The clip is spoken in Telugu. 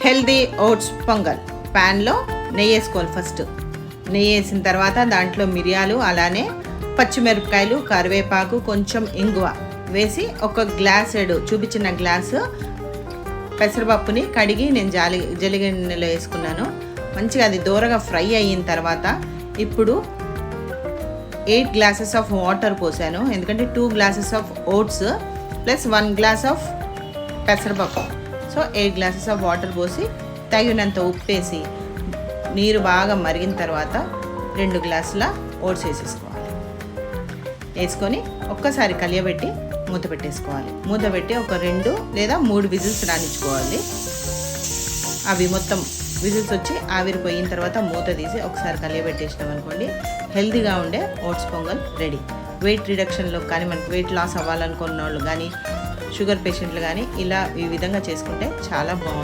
Healthy oats pongal. ప్యాన్లో నెయ్యి వేసుకోవాలి. ఫస్ట్ నెయ్యి వేసిన తర్వాత దాంట్లో మిరియాలు, అలానే పచ్చిమిరపకాయలు, కరివేపాకు, కొంచెం ఇంగువ వేసి ఒక గ్లాసెడు చూపించిన గ్లాసు పెసరపప్పుని కడిగి నేను జలిగిన్నెలో వేసుకున్నాను. మంచిగా అది దూరగా ఫ్రై అయిన తర్వాత ఇప్పుడు 8 గ్లాసెస్ ఆఫ్ వాటర్ పోసాను. ఎందుకంటే 2 glasses of votes plus 1 glass of పెసరపప్పు. సో 8 గ్లాసెస్ ఆఫ్ వాటర్ పోసి తగినంత ఉప్పు వేసి నీరు బాగా మరిగిన తర్వాత 2 గ్లాసుల ఓట్స్ వేసేసుకోవాలి. వేసుకొని ఒక్కసారి కలియబెట్టి మూత పెట్టేసుకోవాలి. మూత పెట్టి ఒక 2 లేదా 3 విజిల్స్ రానిచ్చుకోవాలి. అవి మొత్తం విజిల్స్ వచ్చి ఆవిరిపోయిన తర్వాత మూత తీసి ఒకసారి కలియబెట్టేసినాం అనుకోండి, హెల్తీగా ఉండే ఓట్స్ పొంగల్ రెడీ. వెయిట్ రిడక్షన్లో కానీ మనకి వెయిట్ లాస్ అవ్వాలనుకున్న వాళ్ళు కానీ షుగర్ పేషెంట్లు కానీ ఇలా ఈ విధంగా చేసుకుంటే చాలా బాగుంటుంది.